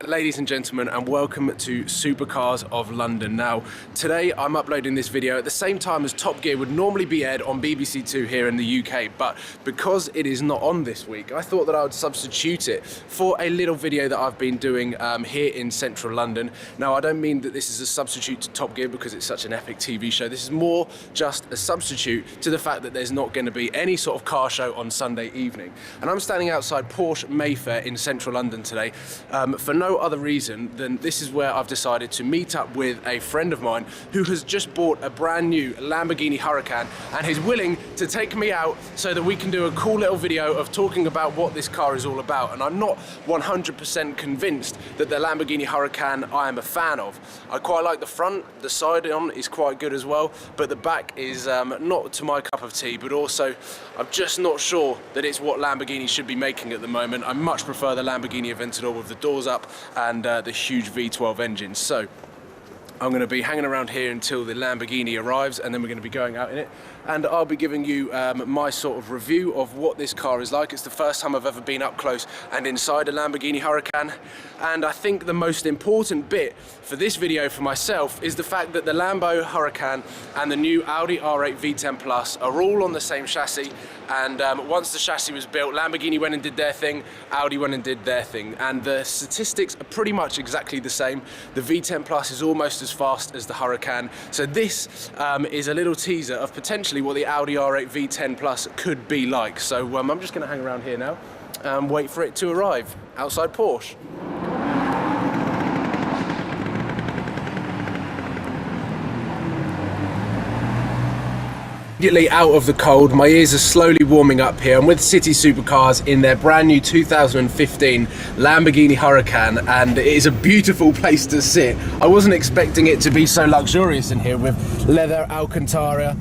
Ladies and gentlemen, and welcome to Supercars of London. Now, today I'm uploading this video at the same time as Top Gear would normally be aired on BBC Two here in the UK, but because it is not on this week, I thought that I would substitute it for a little video that I've been doing here in central London. Now, I don't mean that this is a substitute to Top Gear because it's such an epic TV show. This is more just a substitute to the fact that there's not going to be any sort of car show on Sunday evening. And I'm standing outside Porsche Mayfair in central London today for no other reason than this is where I've decided to meet up with a friend of mine who has just bought a brand new Lamborghini Huracan and is willing to take me out so that we can do a cool little video of talking about what this car is all about. And I'm not 100% convinced that the Lamborghini Huracan I am a fan of. I quite like the front, the side on is quite good as well, but the back is not to my cup of tea, but also I'm just not sure that it's what Lamborghini should be making at the moment. I much prefer the Lamborghini Aventador with the doors up and the huge V12 engine. So I'm going to be hanging around here until the Lamborghini arrives, and then we're going to be going out in it, and I'll be giving you my sort of review of what this car is like. It's the first time I've ever been up close and inside a Lamborghini Huracan, and I think the most important bit for this video for myself is the fact that the Lambo Huracan and the new Audi R8 V10 Plus are all on the same chassis, and once the chassis was built, Lamborghini went and did their thing, Audi went and did their thing, and the statistics are pretty much exactly the same. The V10 Plus is almost as fast as the Huracan, so this is a little teaser of potentially what the Audi R8 V10 Plus could be like. So I'm just going to hang around here now and wait for it to arrive outside Porsche. Immediately out of the cold, my ears are slowly warming up here. I'm with City Supercars in their brand new 2015 Lamborghini Huracan, and it is a beautiful place to sit. I wasn't expecting it to be so luxurious in here with leather Alcantara,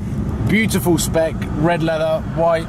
beautiful spec, red leather, white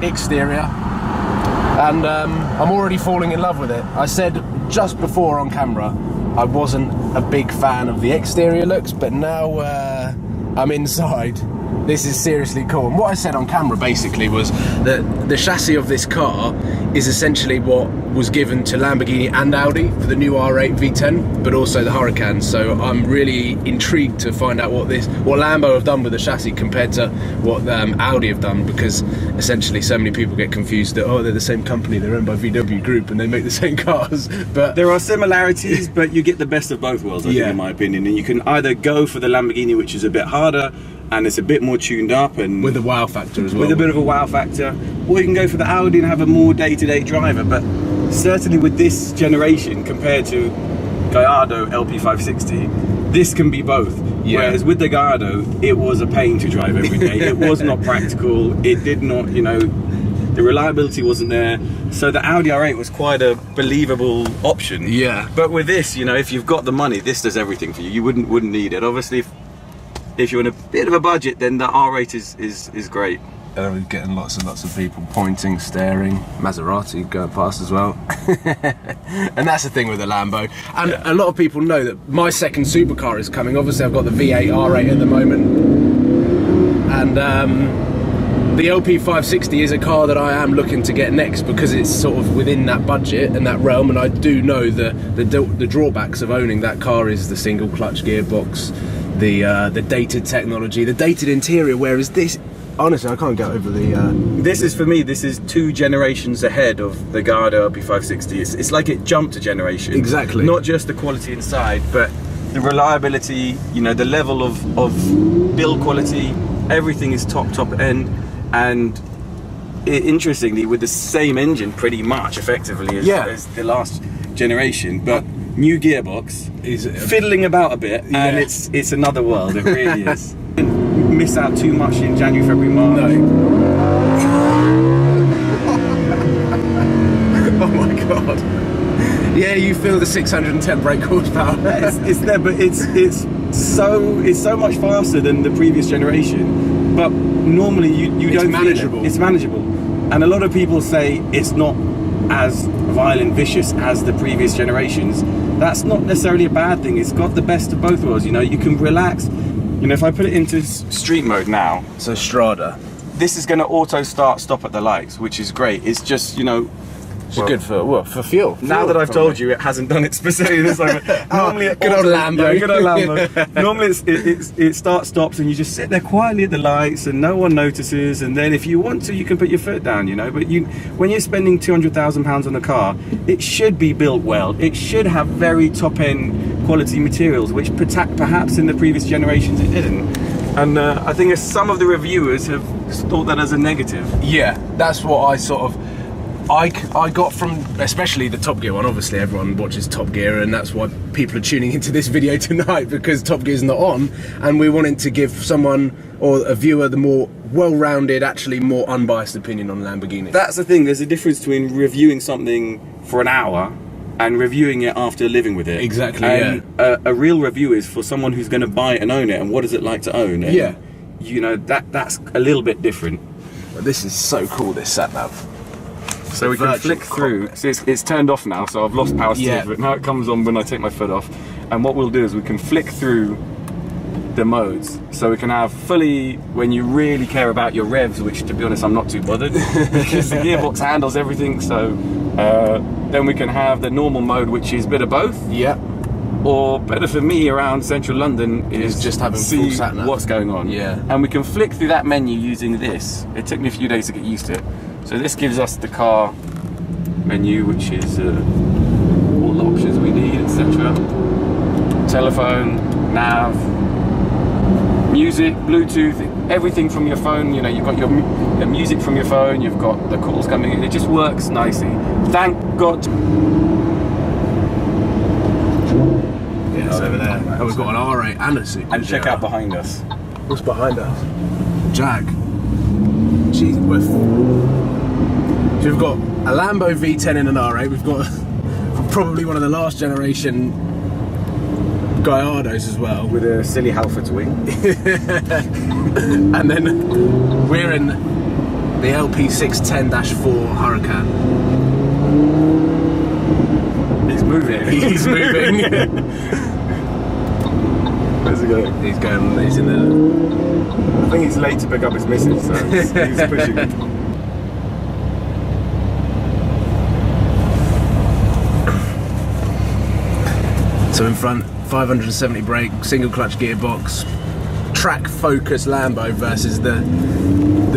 exterior, and I'm already falling in love with it. I said just before on camera I wasn't a big fan of the exterior looks, but now I'm inside. This is seriously cool. And what I said on camera basically was that the chassis of this car is essentially what was given to Lamborghini and Audi for the new R8 V10, but also the Huracan. So I'm really intrigued to find out what Lambo have done with the chassis compared to what Audi have done, because essentially so many people get confused that, oh, they're the same company, they're owned by VW Group and they make the same cars. But there are similarities, but you get the best of both worlds, I think, in my opinion. And you can either go for the Lamborghini, which is a bit harder and it's a bit more tuned up and with a wow factor as well. With a bit of a wow factor. Or you can go for the Audi and have a more day-to-day driver. But certainly with this generation compared to Gallardo LP560, this can be both. Yeah. Whereas with the Gallardo, it was a pain to drive every day. It was not practical. It did not, you know, the reliability wasn't there. So the Audi R8 was quite a believable option. Yeah. But with this, you know, if you've got the money, this does everything for you. You wouldn't need it. Obviously, if you're in a bit of a budget, then the R8 is great. We're getting lots and lots of people pointing, staring, Maserati going past as well. And that's the thing with the Lambo. And a lot of people know that my second supercar is coming. Obviously I've got the V8 R8 at the moment, and the LP560 is a car that I am looking to get next because it's sort of within that budget and that realm, and I do know the drawbacks of owning that car is the single clutch gearbox, the dated technology, the dated interior, whereas this, honestly, I can't get over the... This is, for me, this is 2 generations ahead of the Gallardo LP560. It's like it jumped a generation. Exactly. Not just the quality inside, but the reliability, you know, the level of build quality, everything is top end. And interestingly, with the same engine pretty much effectively as the last generation, but new gearbox, is fiddling about a bit, and it's another world. It really is. Didn't miss out too much in January, February, March. No. Oh my god. Yeah, you feel the 610 brake horsepower. it's there, but it's so much faster than the previous generation. But normally you don't feel it. It's manageable. And a lot of people say it's not as violent, vicious as the previous generations. That's not necessarily a bad thing. It's got the best of both worlds. You know, you can relax. You know, if I put it into street mode now, so Strada, this is going to auto stop at the lights, which is great. It's just, you know, Which is good for fuel. Now that I've told you, it hasn't done its per se. It's like, normally, good old Lambo. Yeah, good old Lambo. Normally, it starts, stops, and you just sit there quietly at the lights, and no one notices. And then, if you want to, you can put your foot down. You know, but when you're spending £200,000 on a car, it should be built well. It should have very top-end quality materials, which perhaps in the previous generations it didn't. And I think some of the reviewers have thought that as a negative. Yeah, that's what I sort of. I got from, especially the Top Gear one. Obviously everyone watches Top Gear, and that's why people are tuning into this video tonight, because Top Gear's not on, and we wanted to give someone or a viewer the more well-rounded, actually more unbiased opinion on Lamborghini. That's the thing, there's a difference between reviewing something for an hour and reviewing it after living with it. Exactly, and a real review is for someone who's going to buy it and own it, and what is it like to own it. Yeah. You know, that's a little bit different. But this is so cool, this sat-nav. So we can flick through. So it's turned off now, so I've lost power steer for it. Now it comes on when I take my foot off. And what we'll do is we can flick through the modes. So we can have fully, when you really care about your revs, which to be honest I'm not too bothered, because the gearbox handles everything. So then we can have the normal mode, which is a bit of both. Yeah. Or better for me around central London is just having see full sat-nav. What's going on. Yeah. And we can flick through that menu using this. It took me a few days to get used to it. So this gives us the car menu, which is all the options we need, etc. Telephone, nav, music, Bluetooth, everything from your phone. You know, you've got your music from your phone, you've got the calls coming in. It just works nicely. Thank God. Yeah, it's over there. And we've got an R8 and a Super. And check out behind us. What's behind us? Jag. Jeez, so we've got a Lambo V10 in an R8. We've got probably one of the last generation Gallardos as well. With a silly Halfords wing. And then we're in the LP610-4 Huracan. He's moving. He's moving. Where's he going? He's going, he's in there. I think he's late to pick up his missus, so he's pushing. So in front, 570 brake, single clutch gearbox, track focus Lambo versus the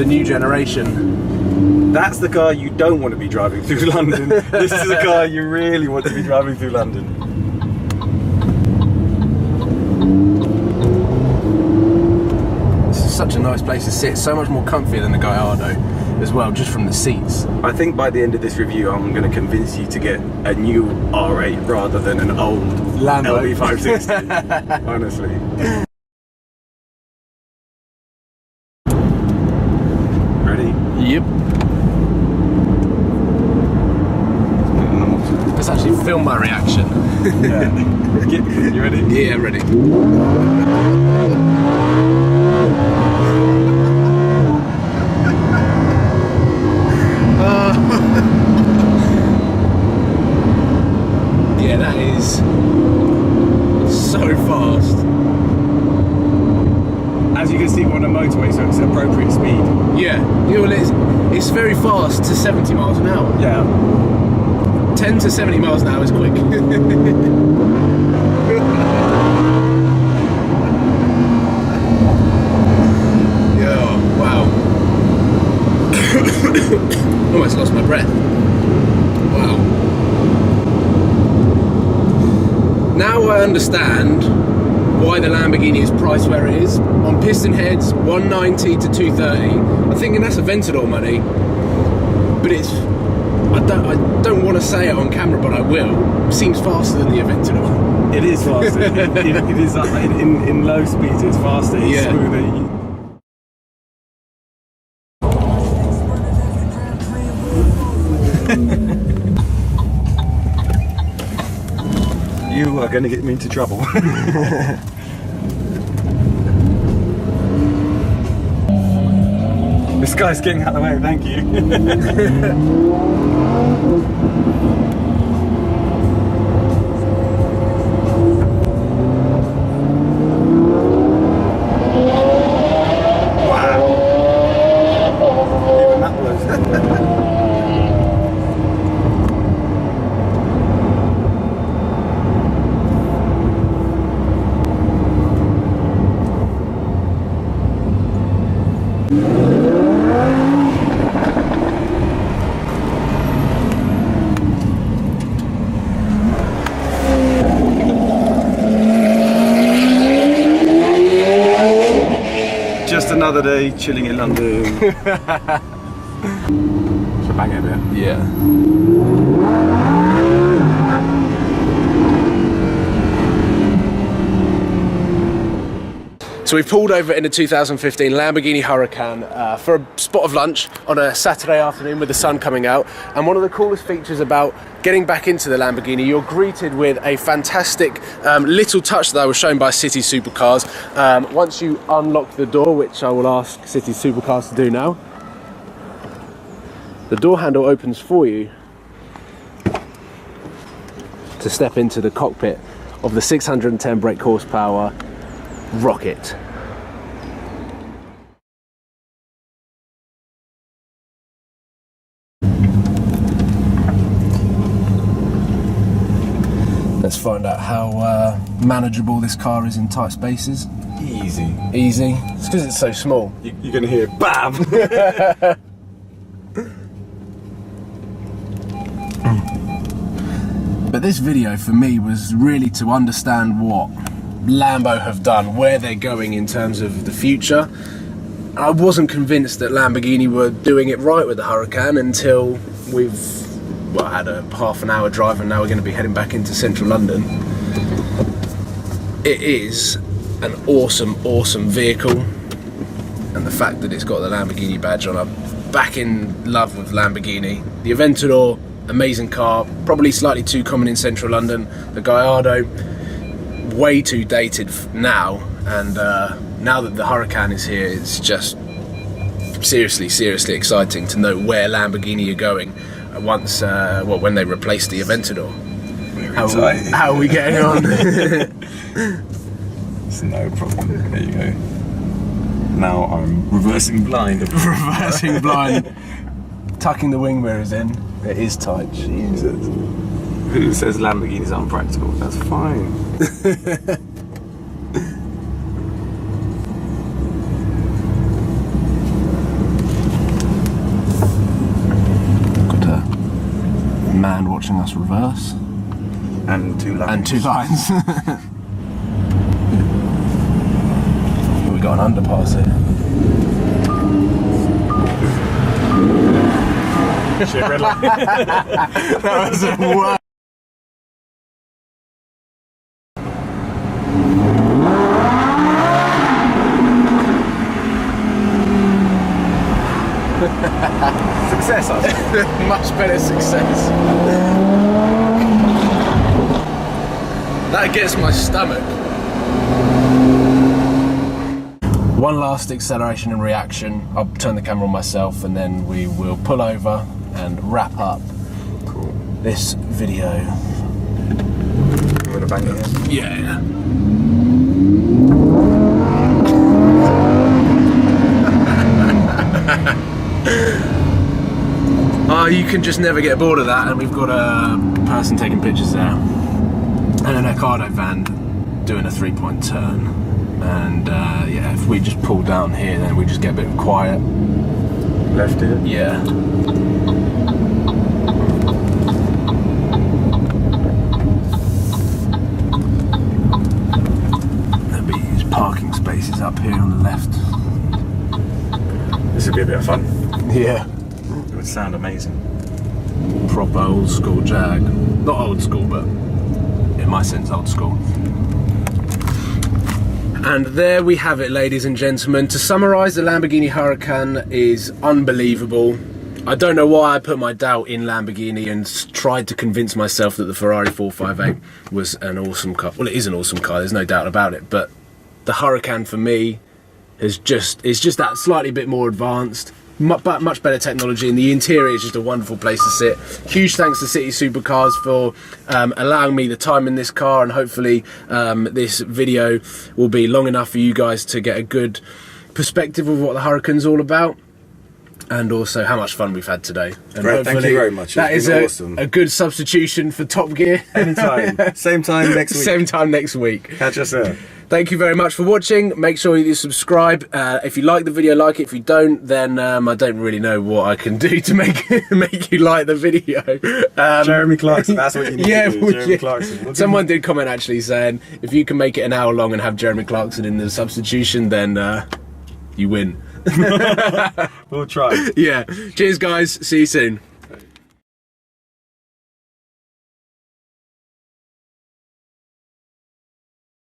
new generation. That's the car you don't want to be driving through London. This is the car you really want to be driving through London. This is such a nice place to sit, so much more comfier than the Gallardo as well, just from the seats. I think by the end of this review I'm going to convince you to get a new R8 rather than an old Lambo LB560. Honestly. Ready? Yep. Let's actually film my reaction. Yeah. You ready? Yeah, ready. Yeah, that is so fast. As you can see, we're on a motorway, so it's appropriate speed. Yeah, well, it's very fast to 70 miles an hour. Yeah. 10 to 70 miles an hour is quick. Yeah, wow. Almost lost my breath. Wow. Now I understand why the Lamborghini is priced where it is. On piston heads, 190 to 230. I'm thinking that's Aventador money, but it's. I don't want to say it on camera, but I will. It seems faster than the Aventador. It is faster. it is in low speeds. It's faster. It's smoother. You are going to get me into trouble. This guy's getting out of the way, thank you. Wow. Even that blows. Just another day chilling in London. Should bang it a bit. Yeah. So we've pulled over in a 2015 Lamborghini Huracan for a spot of lunch on a Saturday afternoon with the sun coming out. And one of the coolest features about getting back into the Lamborghini, you're greeted with a fantastic little touch that I was shown by City Supercars. Once you unlock the door, which I will ask City Supercars to do now, the door handle opens for you to step into the cockpit of the 610 brake horsepower Rocket. Let's find out how manageable this car is in tight spaces. Easy. Easy. It's because it's so small. You're going to hear BAM! But this video for me was really to understand what Lambo have done, where they're going in terms of the future. I wasn't convinced that Lamborghini were doing it right with the Huracan until we've had a half an hour drive and now we're going to be heading back into central London. It is an awesome vehicle, and the fact that it's got the Lamborghini badge on, I'm back in love with Lamborghini. The Aventador, amazing car, probably slightly too common in central London. The Gallardo, way too dated now, and now that the Huracan is here, it's just seriously exciting to know where Lamborghini are going once when they replace the Aventador. How are we getting on? It's no problem. There you go. Now I'm reversing blind. Reversing blind, tucking the wing mirrors in. It is tight. Jesus. Who says Lamborghinis aren't practical? That's fine. Got a man watching us reverse. And two lines. And 2 lines. We got an underpass here. Shit, red light. That was a word. Success, I think. Much better success. That gets my stomach. One last acceleration and reaction. I'll turn the camera on myself and then we will pull over and wrap up this video. You want to bang it in? Yeah. Oh, you can just never get bored of that, and we've got a person taking pictures there. And an Ocado van doing a 3-point turn. And yeah, if we just pull down here, then we just get a bit quiet. Left here? Yeah. There'll be these parking spaces up here on the left. This would be a bit of fun. Yeah. It would sound amazing. Proper old school Jag. Not old school, but in my sense old school. And there we have it, ladies and gentlemen. To summarise, the Lamborghini Huracan is unbelievable. I don't know why I put my doubt in Lamborghini and tried to convince myself that the Ferrari 458 was an awesome car. Well, it is an awesome car, there's no doubt about it, but the Huracan for me is just that slightly bit more advanced, but much better technology, and the interior is just a wonderful place to sit. Huge thanks to City Supercars for allowing me the time in this car, and hopefully this video will be long enough for you guys to get a good perspective of what the Huracan's all about. and also how much fun we've had today. And Great, thank you very much. That It's is been awesome. a good substitution for Top Gear. Anytime. Same time next week. Same time next week. Catch us there. Thank you very much for watching. Make sure you subscribe. If you like the video, like it. If you don't, then I don't really know what I can do to make you like the video. Jeremy Clarkson, that's what you need to do. Jeremy Clarkson. Someone did comment actually saying, if you can make it an hour long and have Jeremy Clarkson in the substitution, then you win. We'll try. Yeah. Cheers, guys. See you soon.